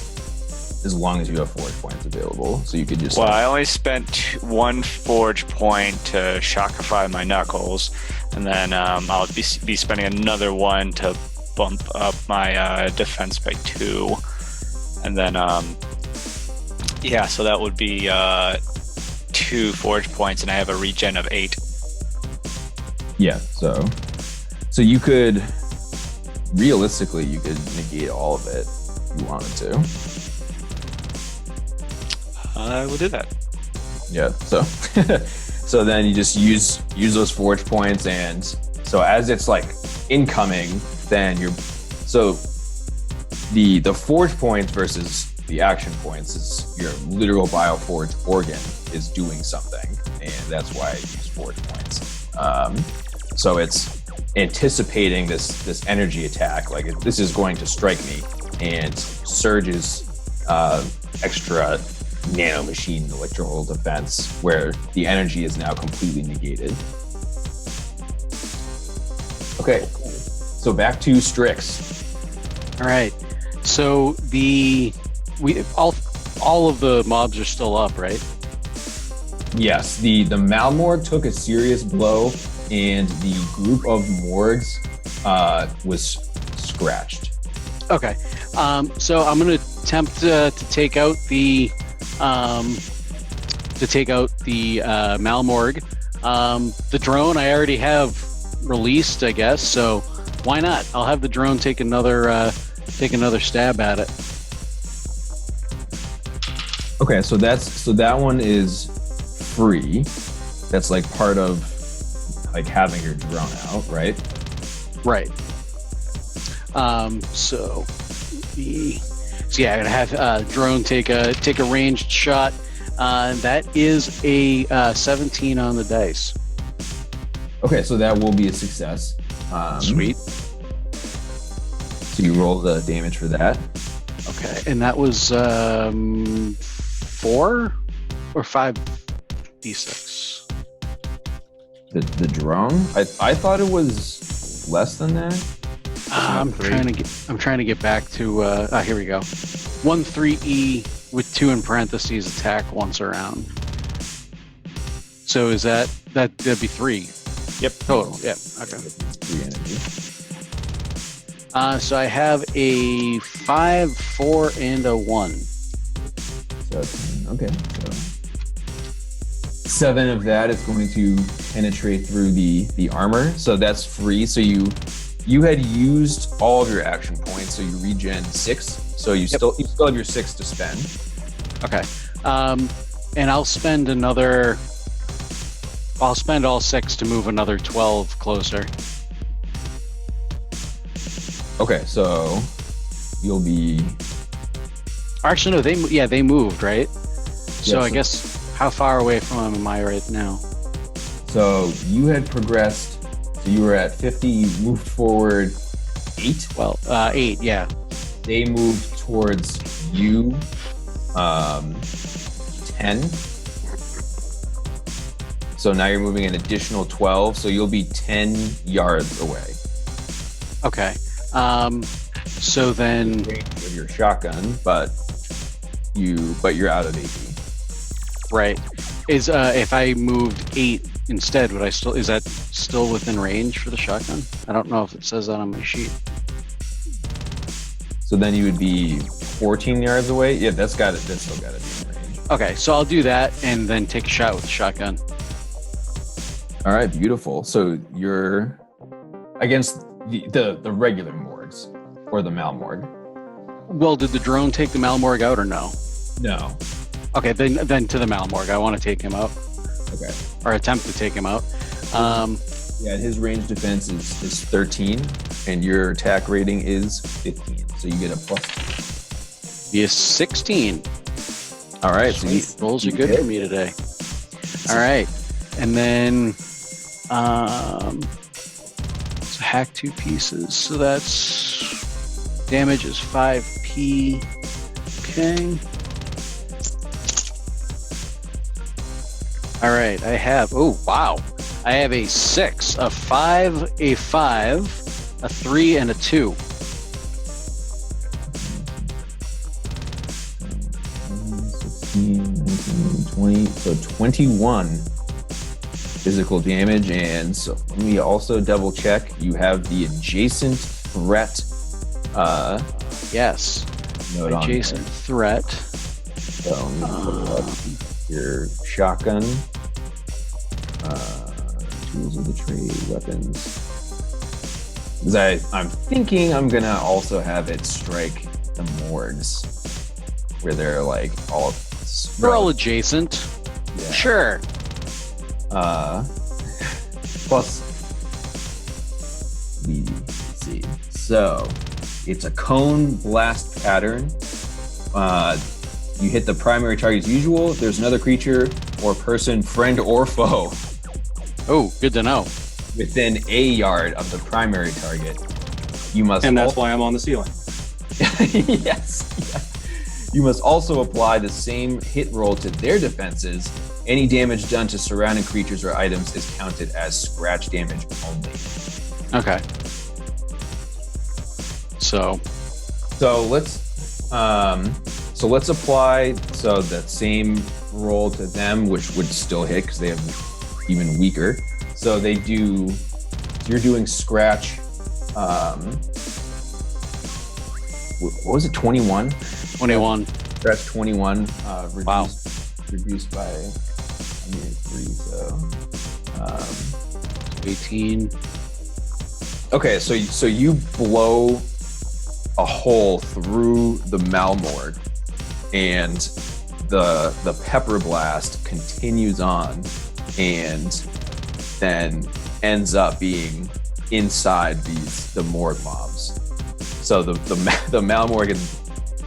as long as you have forge points available. So you could just... Well, I only spent 1 forge point to shockify my knuckles, and then I'll be spending another 1 to bump up my defense by 2. And then, so that would be 2 forge points, and I have a regen of 8. Yeah, so you could... Realistically, you could negate all of it if you wanted to. I will do that. Yeah, so then you just use those forge points, and so as it's like incoming, then the forge points versus the action points is your literal bioforge organ is doing something, and that's why I use forge points. So it's anticipating this energy attack, like this is going to strike me, and Surge's extra nanomachine electrical defense, where the energy is now completely negated. Okay, so back to Strix. All right. So all of the mobs are still up, right? Yes, the Malmorg took a serious blow, and the group of morgues was scratched. Okay. So I'm going to attempt to take out the Malmorg. The drone I already have released, I guess. So why not? I'll have the drone take another stab at it. Okay, so that one is free. That's like part of like having your drone out, right? Right. So yeah, I'm gonna have drone take a ranged shot That is a 17 on the dice. Okay, so that will be a success. Sweet. So you roll the damage for that. Okay, and that was 4 or 5 d6. The drone? I thought it was less than that. I'm trying to get back to. Here we go. 1-3-E with 2 in parentheses. Attack once around. So is that'd be 3? Yep. Total. Yep. Okay. 3 energy. So I have a 5, 4, and a 1. So, okay. So 7 of that is going to penetrate through the armor. So that's free. So you had used all of your action points. So you regen 6. So you still have your 6 to spend. Okay. And I'll spend another. I'll spend all 6 to move another 12 closer. Okay, so you'll be. Actually, no. They moved, right? So Yeah, I guess how far away from them am I right now? So you had progressed. So you were at 50. You moved forward 8. Well, 8. Yeah. They moved towards you. 10. So now you're moving an additional 12. So you'll be 10 yards away. Okay. So then. Range of your shotgun, but you're out of AP. Right. Is if I moved 8 instead, is that still within range for the shotgun? I don't know if it says that on my sheet. So then you would be 14 yards away. Yeah, that's still got to be in range. Okay, so I'll do that and then take a shot with the shotgun. All right, beautiful. So you're against the regular morgues or the Malmorgue. Well, did the drone take the Malmorgue out or no? No. Okay, then to the Malmorgue. I want to take him out. Okay. Or attempt to take him out. Yeah, his range defense is 13, and your attack rating is 15. So you get a plus. He is 16. All right. Sweet. So Rolls are good for me today. All right. And then so hack 2 pieces. So that's damage is 5p. Okay. All right. I have, oh, wow. I have a 6, a 5, a 5, a 3, and a 2. 16, 19, 20. So 21 physical damage. And so let me also double check. You have the adjacent threat. Yes. Note on Adjacent threat. So let me pull up your shotgun. Tools of the trade, weapons. Because I'm thinking I'm gonna also have it strike the morgues, where they're like all. They're all adjacent. Yeah. Sure. Plus, let's see. So it's a cone blast pattern. You hit the primary target as usual. There's another creature or person, friend or foe, Oh, good to know. within a yard of the primary target. You must. And that's why I'm on the ceiling. Yes. You must also apply the same hit roll to their defenses. Any damage done to surrounding creatures or items is counted as scratch damage only. Okay. So let's apply that same roll to them, which would still hit because they have even weaker. So you're doing scratch. What was it? 21. 21. Scratch 21. Reduced, Wow. Reduced by 3. So 18. okay. So you blow a hole through the Malmorgue, and the pepper blast continues on, and then ends up being inside the morgue mobs. So the Malmorgue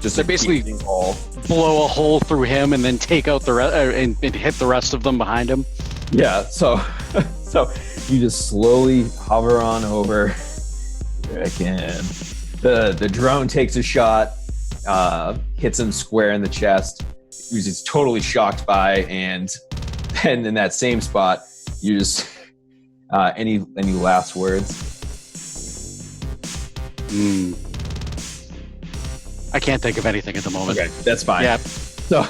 Just They're basically gaping hole. blow a hole through him and then take out the and hit the rest of them behind him. Yeah, so you just slowly hover on over. Here I can. The drone takes a shot, hits him square in the chest. He's just totally shocked by, and then in that same spot, you just any last words? I can't think of anything at the moment. Okay, that's fine. Yeah. So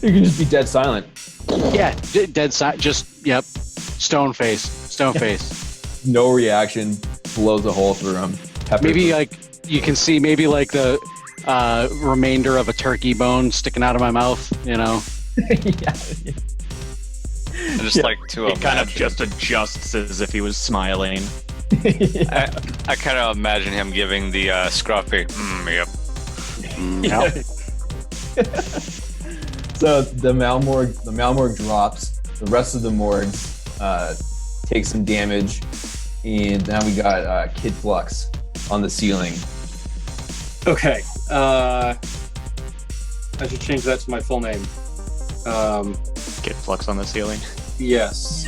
you can just be dead silent. Yeah, dead side. Just stone face. No reaction. Blows a hole through him. Maybe like you can see the remainder of a turkey bone sticking out of my mouth. You know. Yeah. I just like to It kind of imagine. just adjusts as if he was smiling. I kind of imagine him giving the scruffy. Yep. Yep. So the Malmorg drops. The rest of the Morgs take some damage, and now we got Kid Flux on the ceiling. Okay. I should change that to my full name. Kid Flux on the ceiling. Yes.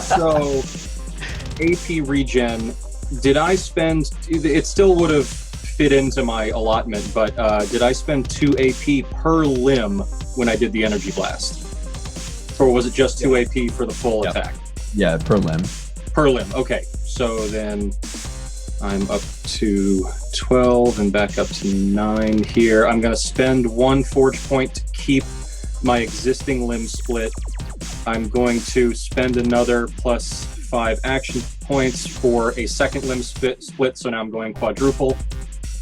So, AP regen. Did I spend? It still would have fit into my allotment, but did I spend 2 AP per limb when I did the energy blast, or was it just 2 AP for the full attack? Yeah, per limb. Per limb. Okay. So then I'm up to 12 and back up to 9 here. I'm going to spend 1 forge point to keep my existing limb split. I'm going to spend another plus 5 action points for a second limb split, so now I'm going quadruple.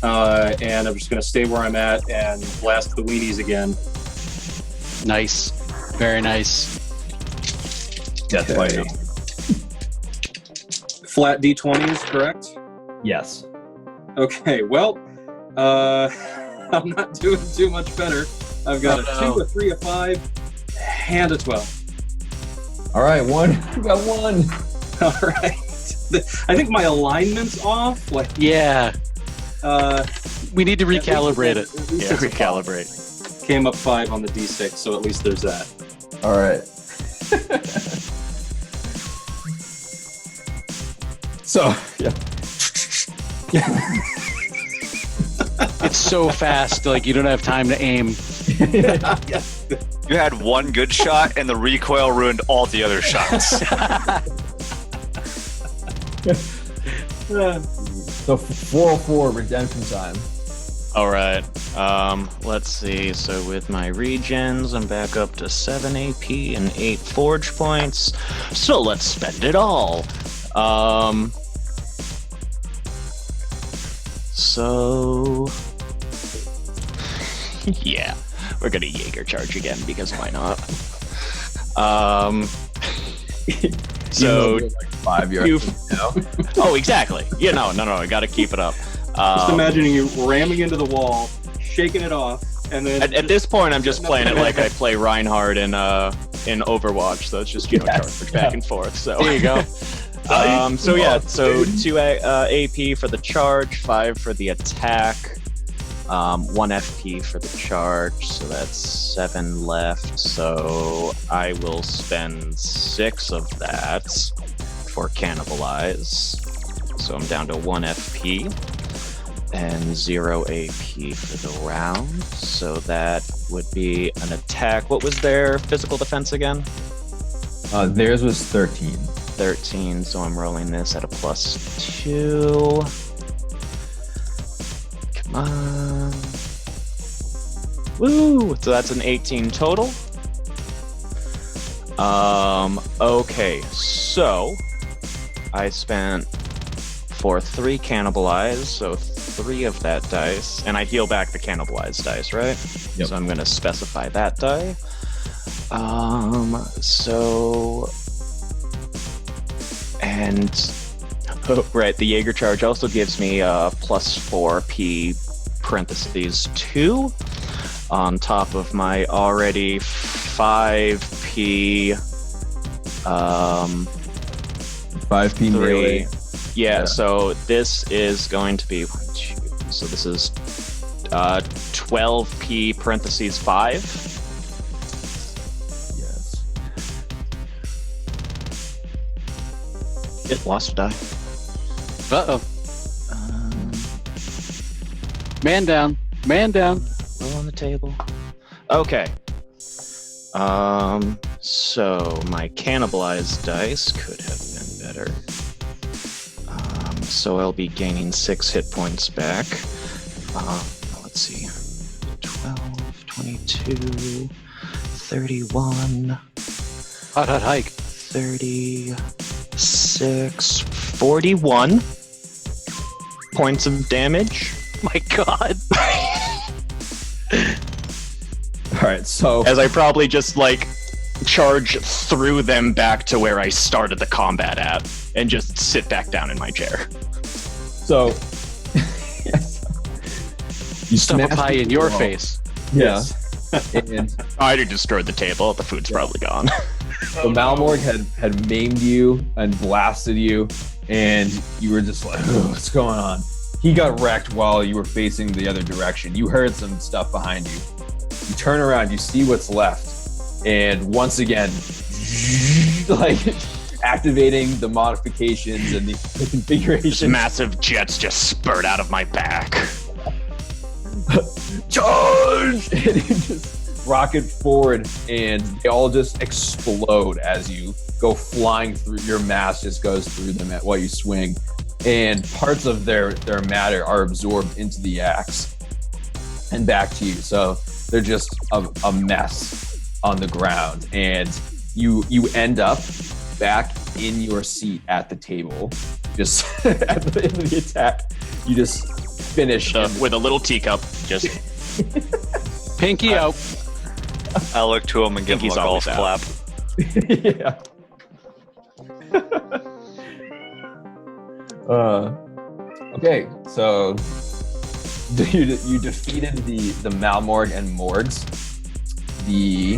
And I'm just going to stay where I'm at and blast the weenies again. Nice. Very nice. Death fighting. Flat D20s, correct? Yes. Okay, well, I'm not doing too much better. I've got a 2, a 3, a 5, and a 12. All right, one. We got one. All right. I think my alignment's off. Like, Yeah. We need to recalibrate it. At least Yeah, it's a 5. recalibrate. Came up 5 on the D6, so at least there's that. All right. So, yeah. It's so fast, like you don't have time to aim. You had one good shot, and the recoil ruined all the other shots. So 404 redemption time. All right. Let's see. So with my regens, I'm back up to 7 AP and 8 forge points. So let's spend it all. So yeah, we're gonna Jaeger charge again because why not? So Like 5 yards. oh, exactly. Yeah, no, I gotta keep it up. Just imagining you ramming into the wall, shaking it off, and then At this point, I'm just playing it like I play Reinhardt in Overwatch. So it's just charge back and forth. So There you go. so yeah, so 2 AP for the charge, 5 for the attack, 1 FP for the charge. So that's 7 left. So I will spend 6 of that for cannibalize. So I'm down to 1 FP and 0 AP for the round. So that would be an attack. What was their physical defense again? Theirs was 13. 13, so I'm rolling this at a +2. Come on. Woo! So that's an 18 total. Okay, so I spent for 3 cannibalize, so 3 of that dice, and I heal back the cannibalized dice, right? Yep. So I'm going to specify that die. So, and oh, right, the Jaeger charge also gives me +4p parentheses 2 on top of my already 5p 5p melee. Yeah, so this is going to be so this is 12p parentheses 5. Yes. It lost a die. Uh-oh. Man down. Man down. Roll on the table. Okay. So my cannibalized dice could have been better. So I'll be gaining 6 hit points back. Let's see. 12, 22, 31, Hot hike. 36, 41 points of damage. My God. All right, so As I probably just like charge through them back to where I started the combat at and just sit back down in my chair. so you Stuff a smash pie the in your wall. face. Yeah. And I already destroyed the table. The food's probably gone. so Malmorg had maimed you and blasted you, and you were just like, "Ugh, what's going on?" He got wrecked while you were facing the other direction. You heard some stuff behind you. You turn around, you see what's left, and once again, like activating the modifications and the configurations. Massive jets just spurt out of my back. Charge! And you just rocket forward, and they all just explode as you go flying through. Your mass just goes through them while you swing, and parts of their matter are absorbed into the axe and back to you. So they're just a mess on the ground, and you end up back in your seat at the table. Just at the end of the attack, you just finish With a little teacup, just Pinky out. I look to him and give him a Pinky's golf always clap. yeah. Okay, so you defeated the Malmorg and Morgs. The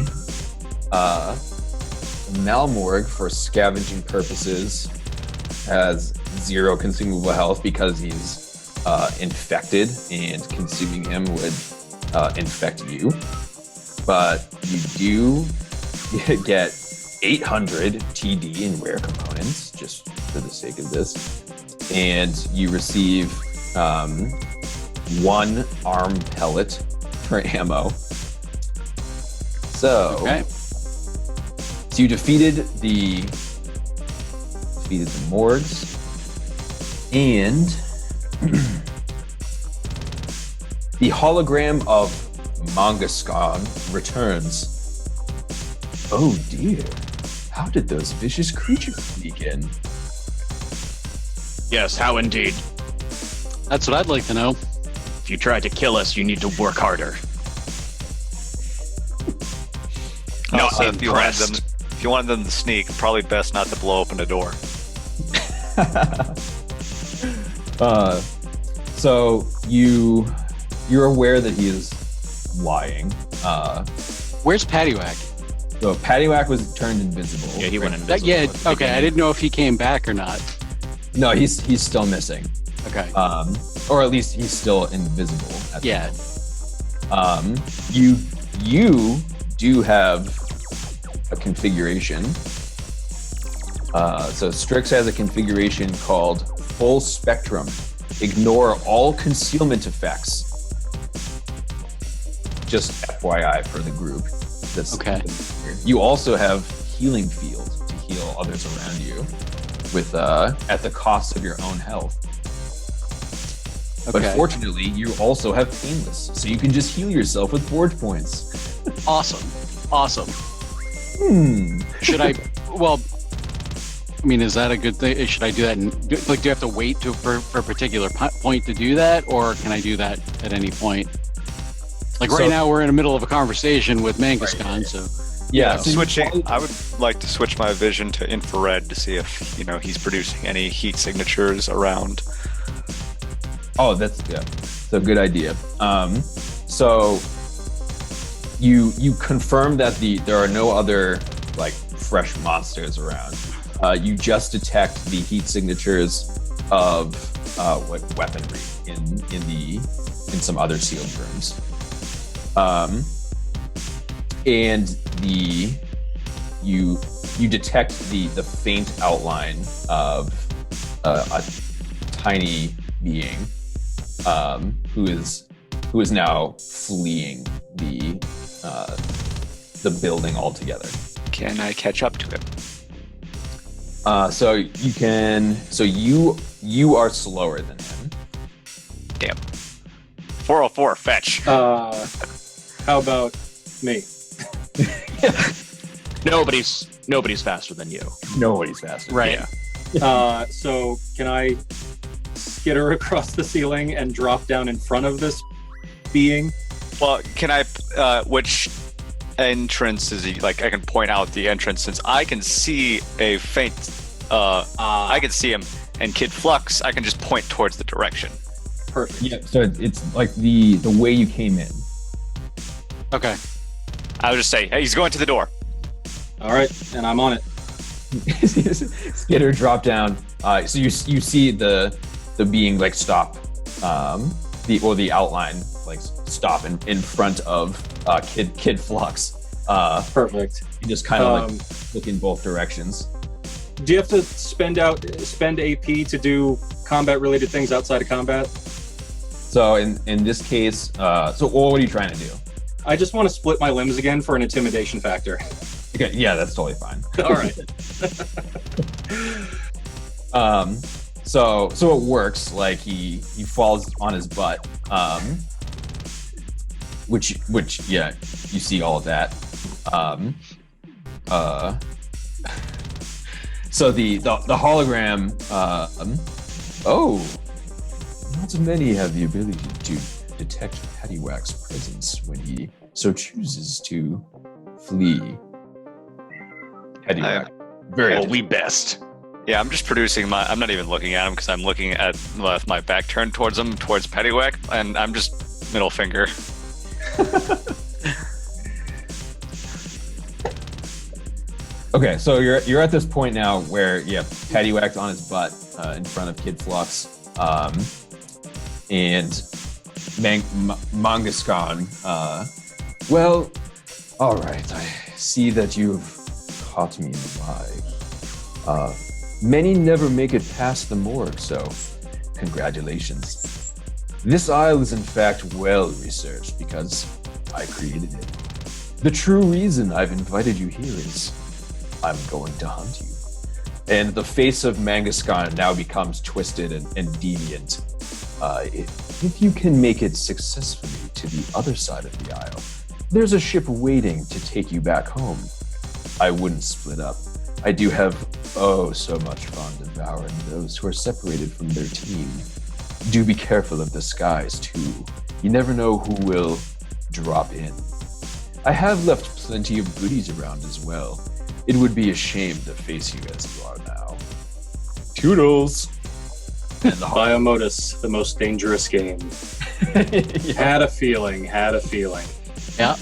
Malmorg, for scavenging purposes, has 0 consumable health because he's infected, and consuming him would infect you. But you do get 800 TD in rare components, just for the sake of this, and you receive 1 arm pellet for ammo. So, Okay. so you defeated the Morgs, and the hologram of Mangaskan returns. Oh dear, how did those vicious creatures sneak in? yes, how indeed. That's what I'd like to know. If you try to kill us, you need to work harder. Not Also, if you wanted impressed. them to sneak, probably best not to blow open the door. So you're aware that he is lying. Where's Paddywhack? So Paddywhack was turned invisible. Yeah, he went That, invisible. yeah, at the okay. I beginning. didn't know if he came back or not. No, he's still missing. Okay. Or at least he's still invisible. At the Yeah. moment. You do have a configuration. So Strix has a configuration called Full Spectrum. Ignore all concealment effects. Just FYI for the group. That's Okay. You also have Healing Field to heal others around you, with at the cost of your own health. But Okay. fortunately, you also have Painless, so you can just heal yourself with Forge points. Awesome. Awesome. Hmm. Should I? Well, I mean, is that a good thing? Should I do that? Do you have to wait for a particular point to do that, or can I do that at any point? Like right So- now, we're in the middle of a conversation with Mangaskan, so Yeah. So Switching, I would like to switch my vision to infrared to see if he's producing any heat signatures around. Oh, that's a good idea. So you confirm that there are no other like fresh monsters around. You just detect the heat signatures of weaponry in some other sealed rooms. And you detect the faint outline of a tiny being who is now fleeing the building altogether. Can I catch up to him? So you can. So you are slower than him. Damn. 404, fetch. How about me? Nobody's faster than you. Nobody's faster. Right. Yeah. So can I skitter across the ceiling and drop down in front of this being? Well, can I? Which entrance is he? Like, I can point out the entrance since I can see a faint. I can see him, and Kid Flux. I can just point towards the direction. Perfect. Yeah. So it's like the way you came in. Okay. I'll just say, hey, he's going to the door. All right, and I'm on it. Skitter drop down. So you see the being like stop. The outline like stop in front of Kid Flux. Perfect. You just kind of like look in both directions. Do you have to spend AP to do combat related things outside of combat? So in this case, so what are you trying to do? I just want to split my limbs again for an intimidation factor. Okay, yeah, that's totally fine. All right. So it works. Like he falls on his butt. Which yeah, you see all of that. So the hologram. Not many have the ability to detect Paddywhack's presence when he so chooses to flee. Paddywhack. Very Well, we best. Yeah, I'm just producing my. I'm not even looking at him because I'm looking at my back turned towards him, towards Paddywhack, and I'm just middle finger. Okay, so you're at this point now where Paddywhack's on his butt in front of Kid Flux, and Mangaskan. Well, all right. I see that you've caught me in the lie. Many never make it past the morgue, so congratulations. This isle is in fact well researched because I created it. The true reason I've invited you here is I'm going to hunt you. And the face of Mangaskan now becomes twisted and deviant. If you can make it successfully to the other side of the isle, there's a ship waiting to take you back home. I wouldn't split up. I do have so much fun devouring those who are separated from their team. Do be careful of the skies too. You never know who will drop in. I have left plenty of goodies around as well. It would be a shame to face you as you are now. Toodles! And the Biomodus, the most dangerous game. Yeah. Had a feeling. Yeah.